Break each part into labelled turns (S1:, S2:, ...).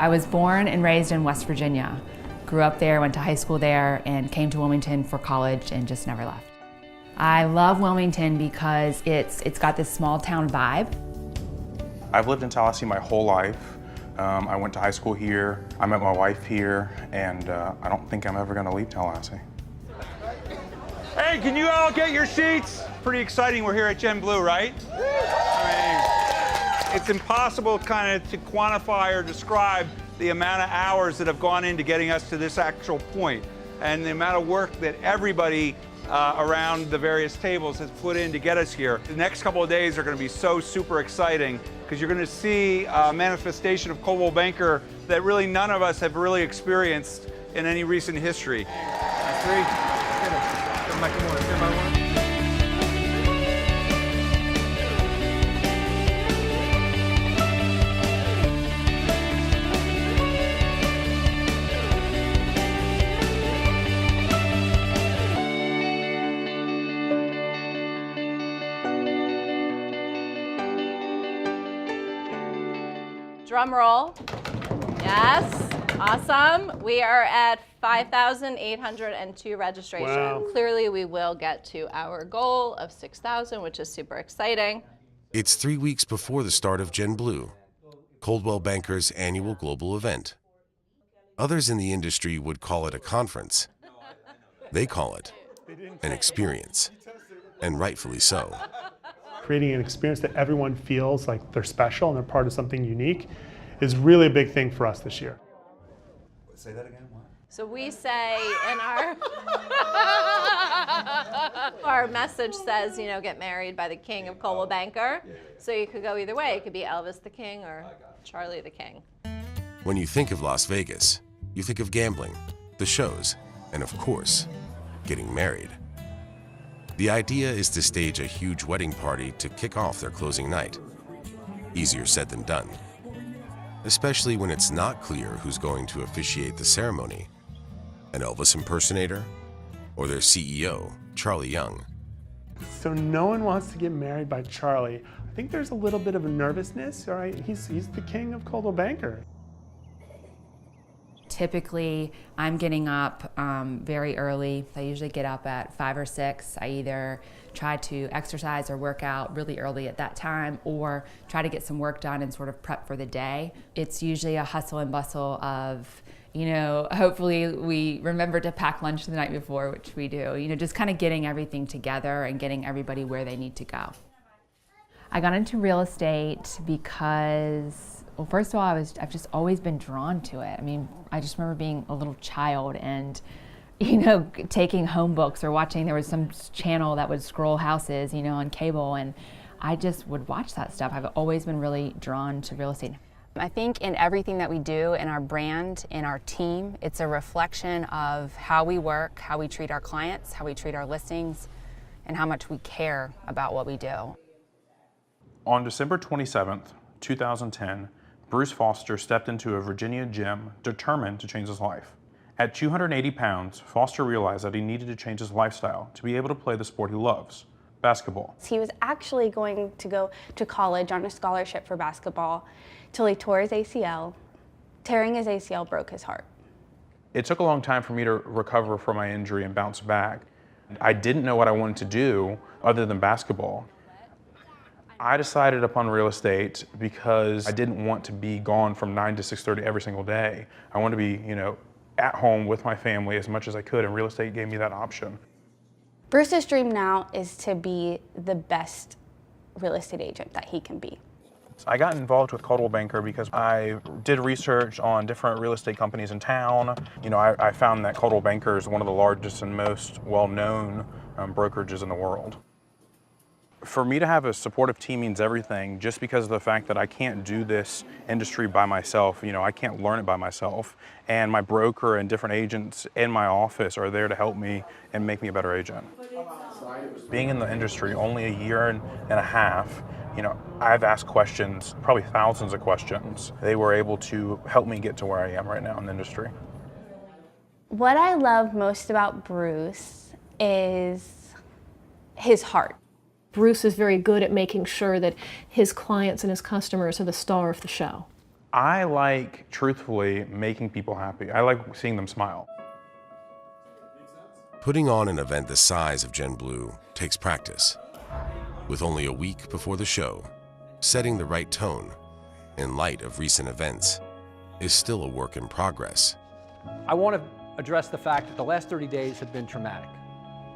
S1: I was born and raised in West Virginia. Grew up there, went to high school there, and came to Wilmington for college and just never left. I love Wilmington because it's got this small town vibe.
S2: I've lived in Tallahassee my whole life. I went to high school here, I met my wife here, and I don't think I'm ever gonna leave Tallahassee.
S3: Hey, can you all get your seats? Pretty exciting, we're here at Genblue, right? I mean, it's impossible kind of to quantify or describe the amount of hours that have gone into getting us to this actual point, and the amount of work that everybody around the various tables has put in to get us here. The next couple of days are going to be so super exciting because you're going to see a manifestation of Coldwell Banker that really none of us have really experienced in any recent history. Three. Come back, come on. Stand by one.
S4: Drum roll. Yes, awesome. We are at 5,802 registrations.
S5: Wow.
S4: Clearly, we will get to our goal of 6,000, which is super exciting.
S6: It's 3 weeks before the start of Genblue, Coldwell Banker's annual global event. Others in the industry would call it a conference. They call it an experience, and rightfully so.
S5: Creating an experience that everyone feels like they're special and they're part of something unique is really a big thing for us this year.
S7: Say that again, what?
S4: So we say in our message says, you know, get married by the king of Coldwell Banker. So you could go either way. It could be Elvis the King or Charlie the King.
S6: When you think of Las Vegas, you think of gambling, the shows, and of course, getting married. The idea is to stage a huge wedding party to kick off their closing night. Easier said than done, especially when it's not clear who's going to officiate the ceremony, an Elvis impersonator or their CEO, Charlie Young.
S5: So no one wants to get married by Charlie. I think there's a little bit of a nervousness, all right? He's the king of Coldwell Banker.
S1: Typically, I'm getting up very early. I usually get up at 5 or 6. I either try to exercise or work out really early at that time or try to get some work done and sort of prep for the day. It's usually a hustle and bustle of, you know, hopefully we remember to pack lunch the night before, which we do, you know, just kind of getting everything together and getting everybody where they need to go. I got into real estate because, well, first of all, I've just always been drawn to it. I mean, I just remember being a little child and, you know, taking home books or watching, there was some channel that would scroll houses, you know, on cable, and I just would watch that stuff. I've always been really drawn to real estate.
S8: I think in everything that we do, in our brand, in our team, it's a reflection of how we work, how we treat our clients, how we treat our listings, and how much we care about what we do.
S2: On December 27th, 2010, Bruce Foster stepped into a Virginia gym determined to change his life. At 280 pounds, Foster realized that he needed to change his lifestyle to be able to play the sport he loves, basketball.
S9: He was actually going to go to college on a scholarship for basketball till he tore his ACL. Tearing his ACL broke his heart.
S2: It took a long time for me to recover from my injury and bounce back. I didn't know what I wanted to do other than basketball. I decided upon real estate because I didn't want to be gone from 9 to 6:30 every single day. I wanted to be, you know, at home with my family as much as I could, and real estate gave me that option.
S9: Bruce's dream now is to be the best real estate agent that he can be.
S2: I got involved with Coldwell Banker because I did research on different real estate companies in town. You know, I found that Coldwell Banker is one of the largest and most well-known brokerages in the world. For me to have a supportive team means everything, just because of the fact that I can't do this industry by myself. You know, I can't learn it by myself. And my broker and different agents in my office are there to help me and make me a better agent. Being in the industry only a year and a half, you know, I've asked questions, probably thousands of questions. They were able to help me get to where I am right now in the industry.
S9: What I love most about Bruce is his heart.
S10: Bruce is very good at making sure that his clients and his customers are the star of the show.
S2: I like, truthfully, making people happy. I like seeing them smile.
S6: Putting on an event the size of Genblue takes practice. With only a week before the show, setting the right tone, in light of recent events, is still a work in progress.
S10: I want to address the fact that the last 30 days have been traumatic,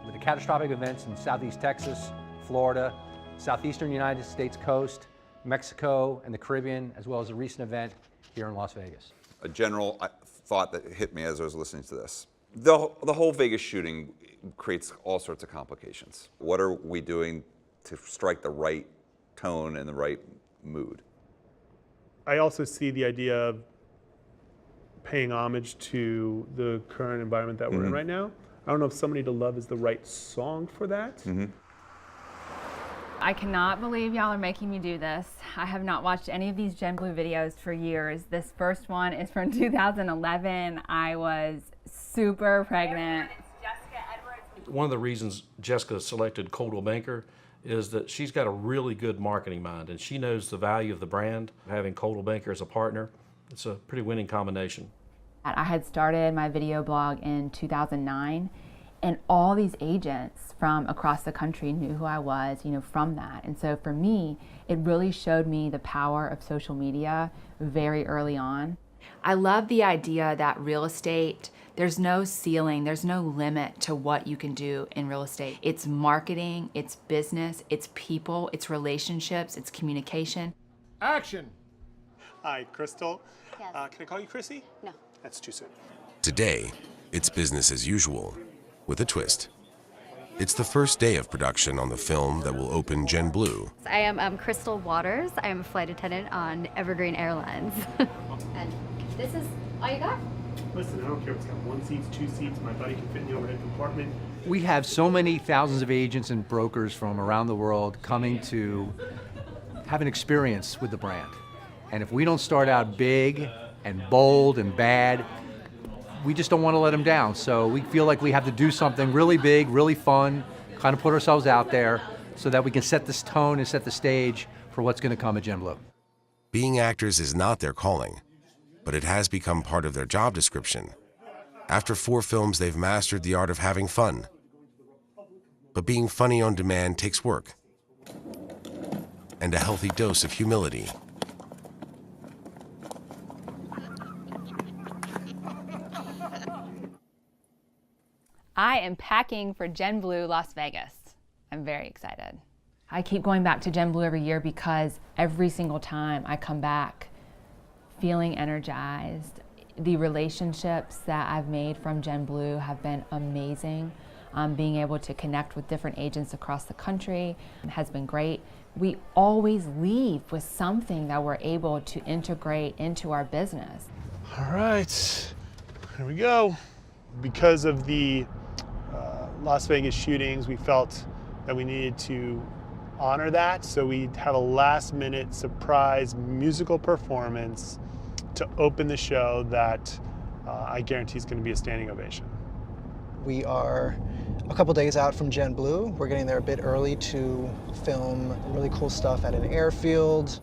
S10: with the catastrophic events in Southeast Texas, Florida, Southeastern United States coast, Mexico, and the Caribbean, as well as a recent event here in Las Vegas.
S7: A general thought that hit me as I was listening to this. The whole Vegas shooting creates all sorts of complications. What are we doing to strike the right tone and the right mood?
S5: I also see the idea of paying homage to the current environment that we're in right now. I don't know if Somebody to Love is the right song for that.
S8: I cannot believe y'all are making me do this. I have not watched any of these Genblue videos for years. This first one is from 2011. I was super pregnant.
S11: One of the reasons Jessica selected Coldwell Banker is that she's got a really good marketing mind, and she knows the value of the brand. Having Coldwell Banker as a partner, it's a pretty winning combination.
S1: I had started my video blog in 2009, and all these agents from across the country knew who I was, from that. And so for me, it really showed me the power of social media very early on. I love the idea that real estate, there's no ceiling, there's no limit to what you can do in real estate. It's marketing, it's business, it's people, it's relationships, it's communication.
S5: Action! Hi, Crystal.
S9: Yes.
S5: Can I call you Chrissy?
S9: No.
S5: That's too soon.
S6: Today, it's business as usual, with a twist. It's the first day of production on the film that will open Genblue.
S12: I am Crystal Waters. I am a flight attendant on Evergreen Airlines. And this is all you got?
S5: Listen, I don't care if it's got 1 seat, 2 seats, my buddy can fit in the overhead compartment.
S10: We have so many thousands of agents and brokers from around the world coming to have an experience with the brand. And if we don't start out big and bold and bad, we just don't want to let them down. So we feel like we have to do something really big, really fun, kind of put ourselves out there so that we can set this tone and set the stage for what's going to come at Genblue.
S6: Being actors is not their calling, but it has become part of their job description. After 4 films, they've mastered the art of having fun. But being funny on demand takes work and a healthy dose of humility.
S8: I am packing for Genblue Las Vegas. I'm very excited.
S1: I keep going back to Genblue every year because every single time I come back feeling energized. The relationships that I've made from Genblue have been amazing. Being able to connect with different agents across the country has been great. We always leave with something that we're able to integrate into our business.
S5: All right, here we go. Because of the Las Vegas shootings, we felt that we needed to honor that. So we have a last-minute surprise musical performance to open the show that I guarantee is going to be a standing ovation.
S13: We are a couple days out from Genblue. We're getting there a bit early to film really cool stuff at an airfield.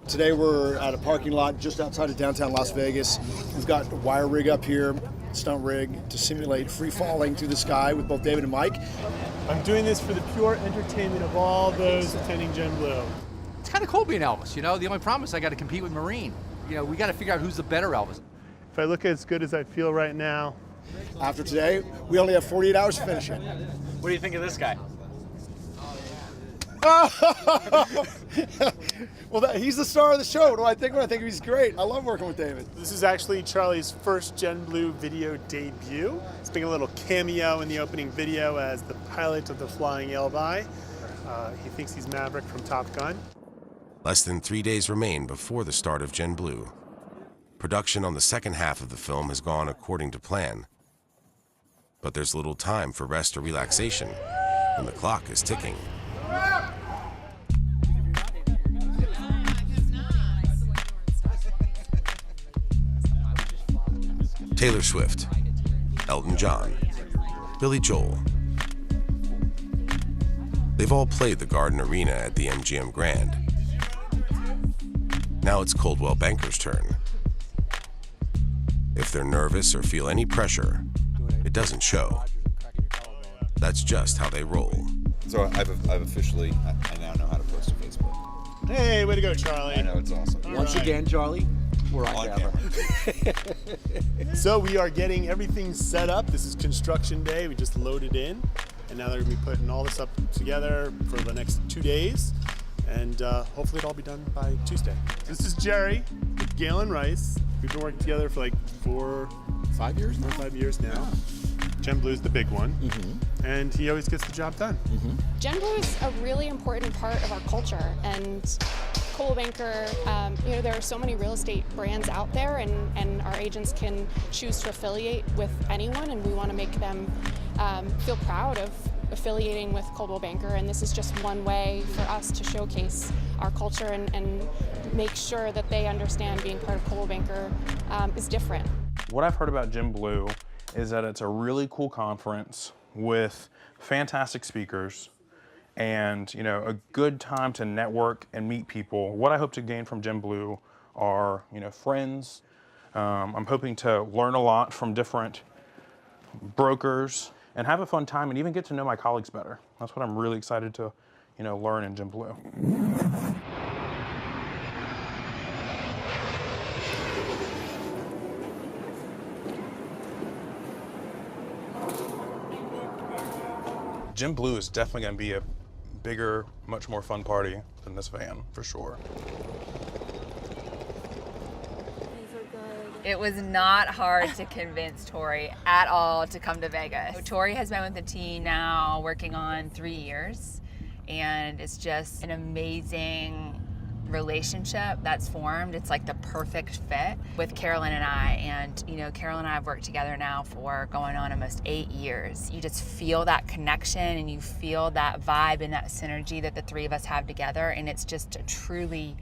S14: Today we're at a parking lot just outside of downtown Las Vegas. We've got a wire rig up here, stunt rig, to simulate free falling through the sky with both David and Mike.
S5: I'm doing this for the pure entertainment of all those attending Genblue.
S10: It's kind of cool being Elvis, The only problem is I got to compete with Marine. We got to figure out who's the better Elvis.
S5: If I look as good as I feel right now.
S14: After today, we only have 48 hours to finish it.
S10: What do you think of this guy?
S14: Well, he's the star of the show. What do I think? I think he's great. I love working with David.
S5: This is actually Charlie's first Genblue video debut. He's making a little cameo in the opening video as the pilot of the Flying Elvi. He thinks he's Maverick from Top Gun.
S6: Less than 3 days remain before the start of Genblue. Production on the second half of the film has gone according to plan. But there's little time for rest or relaxation, and the clock is ticking. Taylor Swift, Elton John, Billy Joel. They've all played the Garden Arena at the MGM Grand. Now it's Coldwell Banker's turn. If they're nervous or feel any pressure, it doesn't show. That's just how they roll.
S7: So I've officially, I now know how to post to Facebook.
S5: Hey, way to go, Charlie.
S7: I know, it's awesome.
S15: Once again, Charlie, we're on camera.
S5: So we are getting everything set up. This is construction day. We just loaded in, and now they're gonna be putting all this up together for the next 2 days, and hopefully it'll all be done by Tuesday. This is Jerry with Galen Rice. We've been working together for like 5 years now. 5 years now. Genblue's the big one, and he always gets the job done.
S16: Genblue is a really important part of our culture, and Coldwell Banker, you know, there are so many real estate brands out there, and our agents can choose to affiliate with anyone, and we want to make them feel proud of affiliating with Coldwell Banker, and this is just one way for us to showcase our culture and make sure that they understand being part of Coldwell Banker is different.
S2: What I've heard about Genblue is that it's a really cool conference with fantastic speakers and, you know, a good time to network and meet people. What I hope to gain from Genblue are, you know, friends. I'm hoping to learn a lot from different brokers and have a fun time and even get to know my colleagues better. That's what I'm really excited to, you know, learn in Genblue. Genblue is definitely going to be a bigger, much more fun party than this van, for sure.
S8: It was not hard to convince Tori at all to come to Vegas. Tori has been with the team now working on 3 years, and it's just an amazing relationship that's formed. It's like the perfect fit with Carolyn and I, and you know, Carolyn and I have worked together now for going on almost 8 years. You just feel that connection and you feel that vibe and that synergy that the three of us have together, and it's just a truly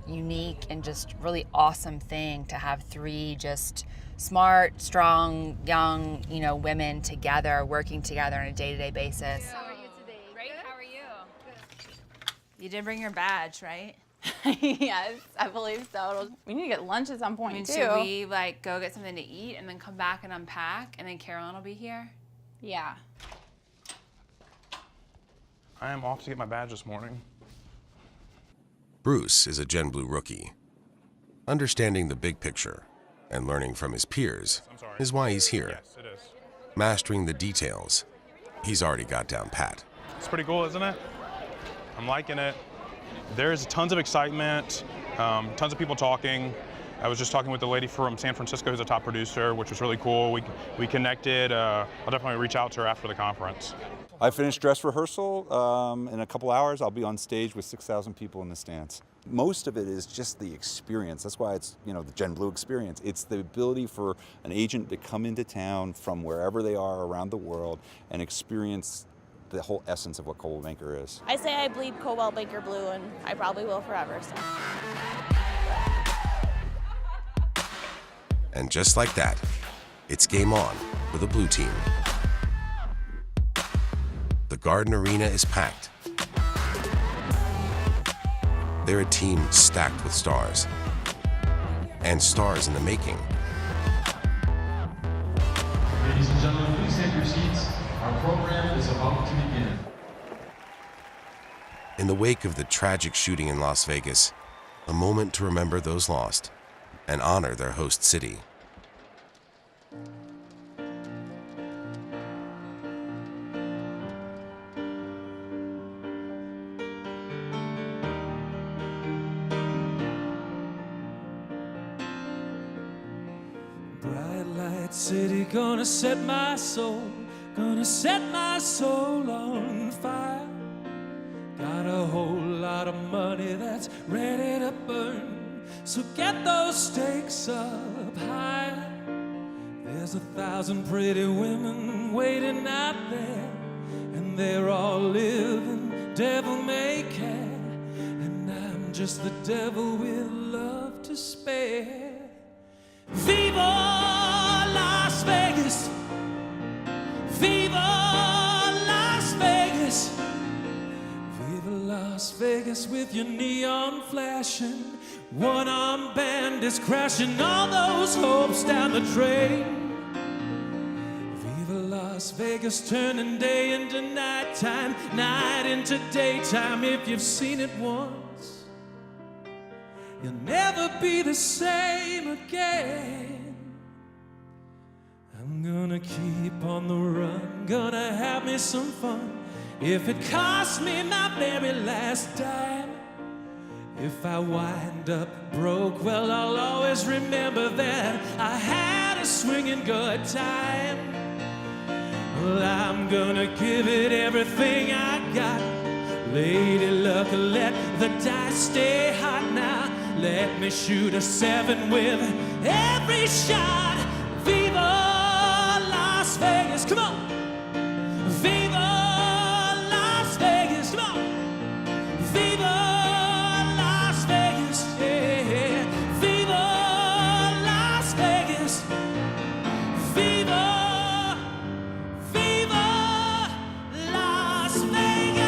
S8: unique and just really awesome thing to have three just smart, strong, young, you know, women together, working together on a day-to-day basis.
S1: How are you today? Great, how are you? You did bring your badge, right?
S17: Yes, I believe so. We need to get lunch at some point, too.
S1: Should we like go get something to eat and then come back and unpack, and then Carolyn will be here?
S17: Yeah.
S2: I am off to get my badge this morning.
S6: Bruce is a Genblue rookie. Understanding the big picture and learning from his peers is why he's here.
S2: Yes, it is.
S6: Mastering the details, he's already got down pat.
S2: It's pretty cool, isn't it? I'm liking it. There's tons of excitement, tons of people talking. I was just talking with the lady from San Francisco who's a top producer, which was really cool. We connected. I'll definitely reach out to her after the conference.
S18: I finished dress rehearsal. In a couple hours, I'll be on stage with 6,000 people in the stands. Most of it is just the experience. That's why it's, you know, the Genblue experience. It's the ability for an agent to come into town from wherever they are around the world and experience the whole essence of what Coldwell Banker is.
S19: I say I bleed Coldwell Banker blue, and I probably will forever. So.
S6: And just like that, it's game on with the blue team. The Garden Arena is packed. They're a team stacked with stars, and stars in the making.
S20: Ladies and gentlemen, please take your seats. Our program is about to begin.
S6: In the wake of the tragic shooting in Las Vegas, a moment to remember those lost and honor their host city.
S21: Bright light city, gonna set my soul on fire. Got a whole lot of money that's ready to burn, so get those stakes up higher. There's 1,000 pretty women waiting out there, and they're all living devil-may-care, and I'm just the devil with love to spare. Viva Las Vegas! Viva Las Vegas! Viva Las Las Vegas with your neon flashing. One-armed bandits crashing all those hopes down the drain. Viva Las Vegas, turning day into nighttime, night into daytime. If you've seen it once, you'll never be the same again. I'm gonna keep on the run, gonna have me some fun. If it costs me my very last dime, if I wind up broke, well, I'll always remember that I had a swinging good time. Well, I'm gonna give it everything I got. Lady luck, let the dice stay hot now. Let me shoot a 7 with every shot. Viva Las Vegas, come on! Viva Las Vegas, come on! Viva Las Vegas, yeah! Viva Las Vegas! Viva, viva Las Vegas!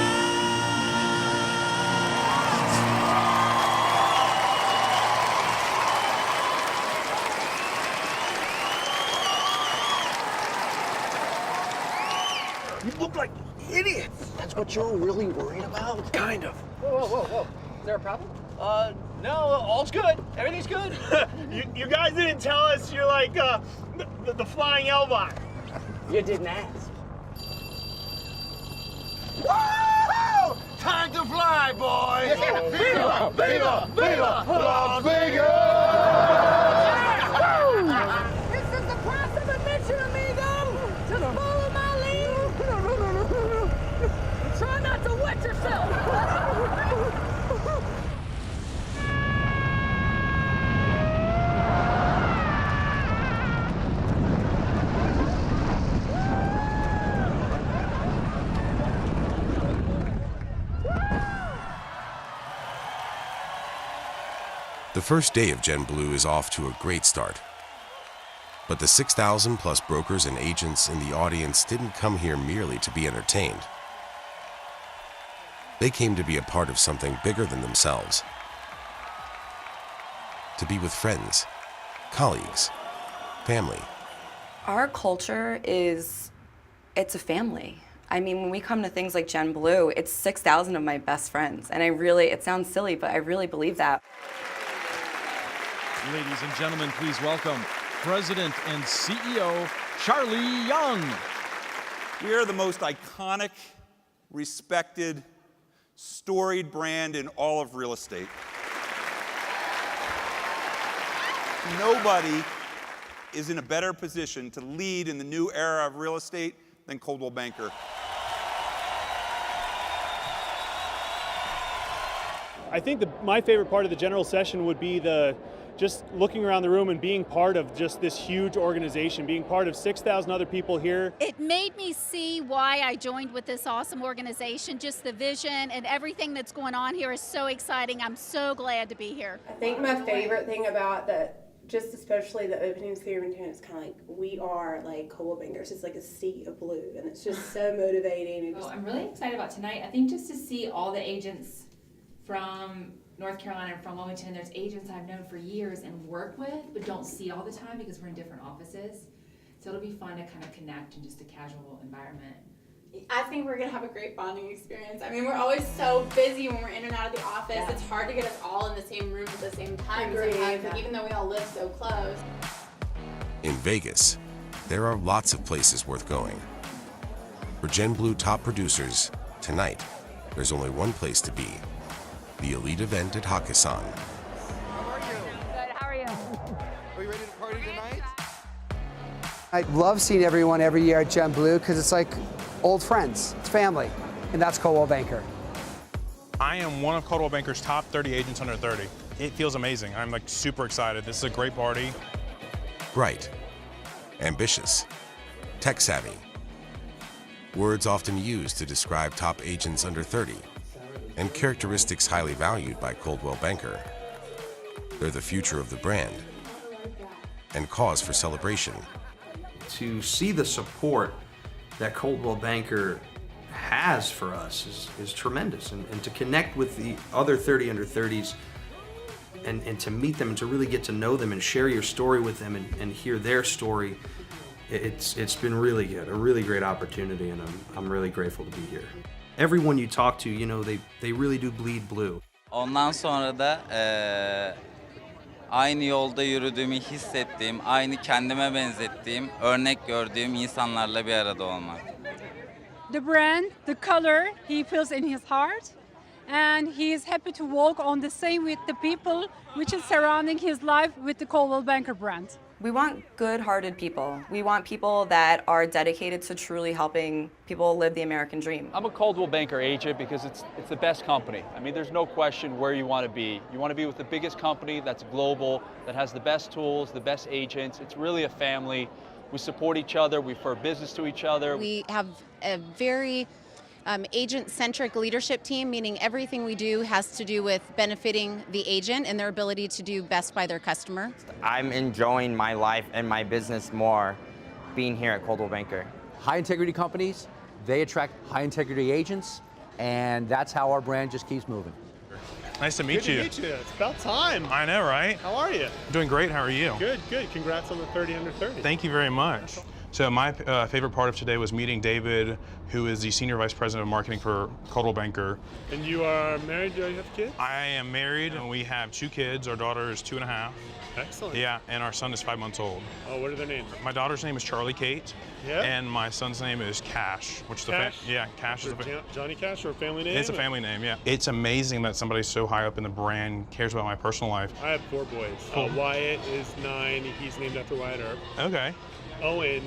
S14: You look like idiots. That's what you're really worried about? Kind of.
S15: Whoa, whoa, whoa. Is there a problem? No, all's good. Everything's good.
S5: You guys didn't tell us you're like the flying Elbot.
S15: You didn't ask.
S14: Woo! Time to fly, boys! Viva! Viva! Viva! Las Vegas!
S3: This is the price of admission, amigo! Just follow my lead! Try not to wet yourself!
S6: The first day of Genblue is off to a great start. But the 6,000 plus brokers and agents in the audience didn't come here merely to be entertained. They came to be a part of something bigger than themselves. To be with friends, colleagues, family.
S22: Our culture it's a family. I mean, when we come to things like Genblue, it's 6,000 of my best friends. And it sounds silly, but I really believe that.
S23: Ladies and gentlemen, please welcome President and CEO, Charlie Young.
S18: We are the most iconic, respected, storied brand in all of real estate. Nobody is in a better position to lead in the new era of real estate than Coldwell Banker.
S5: I think my favorite part of the general session would be just looking around the room and being part of just this huge organization, being part of 6,000 other people here.
S24: It made me see why I joined with this awesome organization. Just the vision and everything that's going on here is so exciting. I'm so glad to be here.
S25: I think my favorite thing about just especially the opening ceremony, it's kind of like we are like Coldwell Banker. It's just like a sea of blue, and it's just so motivating.
S1: Well, I'm really excited about tonight. I think just to see all the agents from North Carolina and from Wilmington, and there's agents I've known for years and work with, but don't see all the time because we're in different offices. So it'll be fun to kind of connect in just a casual environment.
S26: I think we're gonna have a great bonding experience. I mean, we're always so busy when we're in and out of the office. Yeah. It's hard to get us all in the same room at the same time sometimes, like, even though we all live so close.
S6: In Vegas, there are lots of places worth going. For Genblue top producers, tonight, there's only one place to be. The elite event at Hakkasan.
S26: How are you? Good, how are you?
S27: Are you ready to party tonight?
S28: I love seeing everyone every year at Genblue because it's like old friends, it's family, and that's Coldwell Banker.
S2: I am one of Coldwell Banker's top 30 agents under 30. It feels amazing. I'm like super excited. This is a great party.
S6: Bright, ambitious, tech-savvy. Words often used to describe top agents under 30, and characteristics highly valued by Coldwell Banker. They're the future of the brand and cause for celebration.
S15: To see the support that Coldwell Banker
S4: has for us is tremendous. And to connect with the other 30 under 30s and to meet them and to really get to know them and share your story with them and hear their story, it's been really good, a really great opportunity, and I'm really grateful to be here. Everyone you talk to, you know, they really do bleed blue.
S7: Ondan sonra da aynı yolda yürüdüğümü hissettiğim, aynı kendime benzettiğim, örnek gördüğüm insanlarla bir arada olmak.
S9: The brand, the color he feels in his heart, and he is happy to walk on the same with the people which is surrounding his life with the Coldwell Banker brand.
S22: We want good-hearted people. We want people that are dedicated to truly helping people live the American dream.
S10: I'm a Coldwell Banker agent because it's the best company. I mean, there's no question where you want to be. You want to be with the biggest company that's global, that has the best tools, the best agents. It's really a family. We support each other. We refer business to each other.
S11: We have a very agent-centric leadership team, meaning everything we do has to do with benefiting the agent and their ability to do best by their customer.
S12: I'm enjoying my life and my business more being here at Coldwell Banker.
S13: High integrity companies, they attract high integrity agents, and that's how our brand just keeps moving.
S2: Nice to meet you.
S5: Good to meet you. It's about time.
S2: I know, right?
S5: How are you?
S2: Doing great. How are you?
S5: Good, good. Congrats on the 30 under 30.
S2: Thank you very much. So my favorite part of today was meeting David, who is the Senior Vice President of Marketing for Coldwell Banker.
S5: And you are married? Do you have kids?
S2: I am married, and we have 2 kids. Our daughter is 2.5.
S5: Excellent.
S2: Yeah, and our son is 5 months old.
S5: Oh, what are their names?
S2: My daughter's name is Charlie Kate.
S5: Yeah.
S2: And my son's name is Cash, which
S5: Cash?
S2: Cash is
S5: Johnny Cash, or a family name?
S2: It's a family name, yeah. It's amazing that somebody so high up in the brand cares about my personal life.
S5: I have 4 boys.
S2: Cool.
S5: Wyatt is 9. He's named after Wyatt Earp.
S2: Okay.
S5: Owen,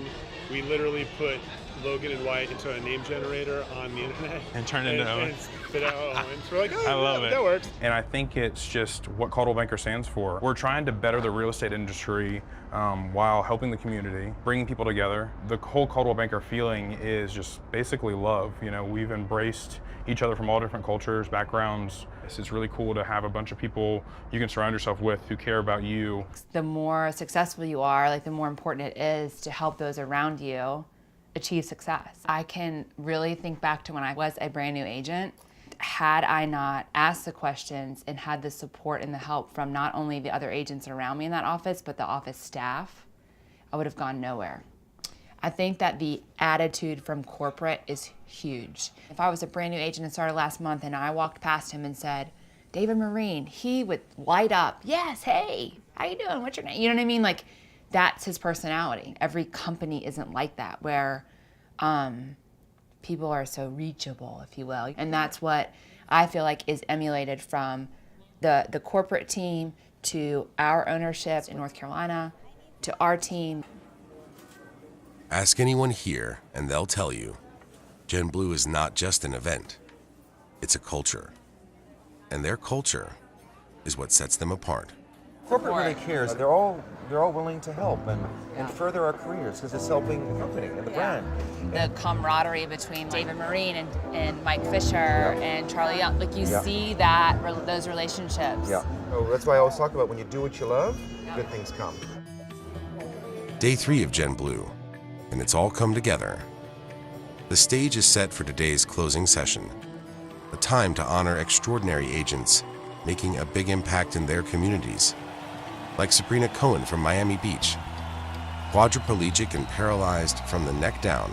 S5: we literally put Logan and Wyatt into a name generator on the internet.
S2: And turned into Owen.
S5: And spit out Owen. So we're like, oh,
S2: I love it.
S5: That works.
S2: And I think it's just what Coldwell Banker stands for. We're trying to better the real estate industry while helping the community, bringing people together. The whole Coldwell Banker feeling is just basically love. You know, we've embraced each other from all different cultures, backgrounds. It's really cool to have a bunch of people you can surround yourself with who care about you.
S1: The more successful you are, like the more important it is to help those around you achieve success. I can really think back to when I was a brand new agent. Had I not asked the questions and had the support and the help from not only the other agents around me in that office, but the office staff, I would have gone nowhere. I think that the attitude from corporate is huge. If I was a brand new agent and started last month and I walked past him and said, David Marine, he would light up. Yes, hey, how you doing? What's your name? You know what I mean? Like, that's his personality. Every company isn't like that, where people are so reachable, if you will. And that's what I feel like is emulated from the corporate team to our ownership in North Carolina to our team.
S6: Ask anyone here and they'll tell you, Genblue is not just an event, it's a culture. And their culture is what sets them apart.
S18: Corporate really cares. They're all willing to help and further our careers because it's helping the company and the brand.
S1: The camaraderie between David Marine and Mike Fisher and Charlie Young, like you see that, those relationships.
S18: Yeah. So that's why I always talk about when you do what you love, good things come.
S6: Day 3 of Genblue, and it's all come together. The stage is set for today's closing session, a time to honor extraordinary agents making a big impact in their communities, like Sabrina Cohen from Miami Beach. Quadriplegic and paralyzed from the neck down,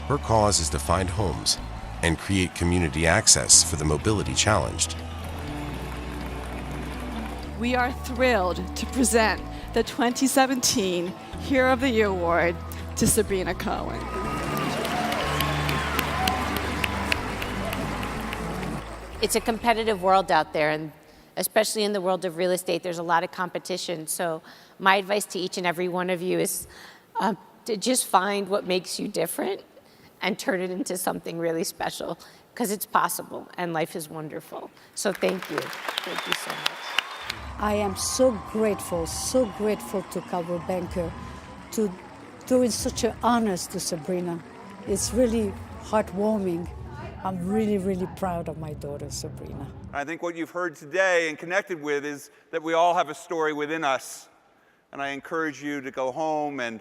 S6: her cause is to find homes and create community access for the mobility challenged.
S16: We are thrilled to present the 2017 Hero of the Year Award to Sabrina Cohen.
S29: It's a competitive world out there, and especially in the world of real estate, there's a lot of competition. So my advice to each and every one of you is to just find what makes you different and turn it into something really special, because it's possible and life is wonderful. So thank you. Thank you so much.
S30: I am so grateful to Coldwell Banker to doing such an honors to Sabrina. It's really heartwarming. I'm really, really proud of my daughter, Sabrina.
S31: I think what you've heard today and connected with is that we all have a story within us. And I encourage you to go home and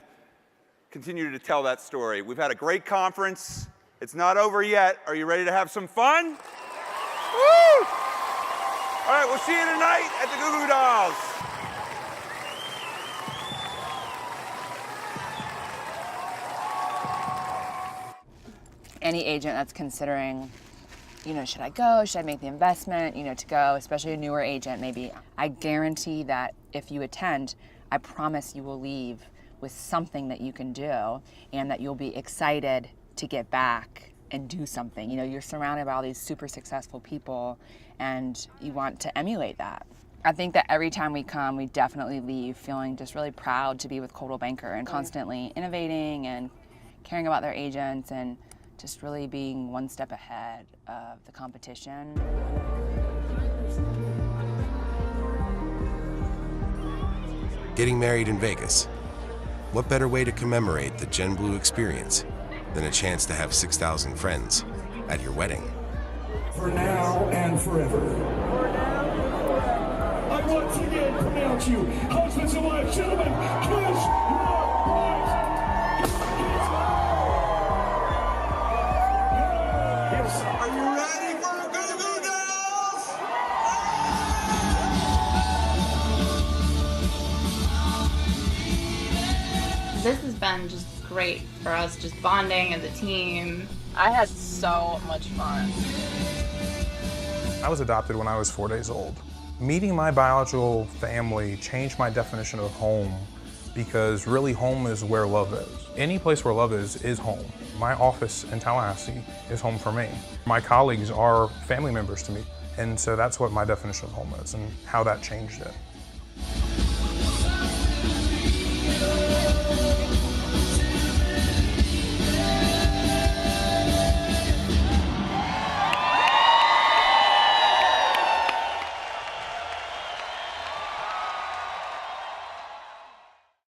S31: continue to tell that story. We've had a great conference. It's not over yet. Are you ready to have some fun? Woo! All right, we'll see you tonight at the Goo Goo Dolls.
S1: Any agent that's considering, should I go? Should I make the investment, to go, especially a newer agent maybe. I guarantee that if you attend, I promise you will leave with something that you can do and that you'll be excited to get back and do something. You're surrounded by all these super successful people and you want to emulate that. I think that every time we come, we definitely leave feeling just really proud to be with Coldwell Banker and constantly innovating and caring about their agents and just really being one step ahead of the competition.
S6: Getting married in Vegas. What better way to commemorate the Genblue experience than a chance to have 6,000 friends at your wedding?
S3: For now and forever. I once again pronounce you husbands and wives. Gentlemen, kiss your wives. Are you ready for the Goo Goo Dolls?
S8: This has been just great for us, just bonding as a team.
S14: I had so much fun.
S2: I was adopted when I was 4 days old. Meeting my biological family changed my definition of home because really home is where love is. Any place where love is home. My office in Tallahassee is home for me. My colleagues are family members to me. And so that's what my definition of home is and how that changed it.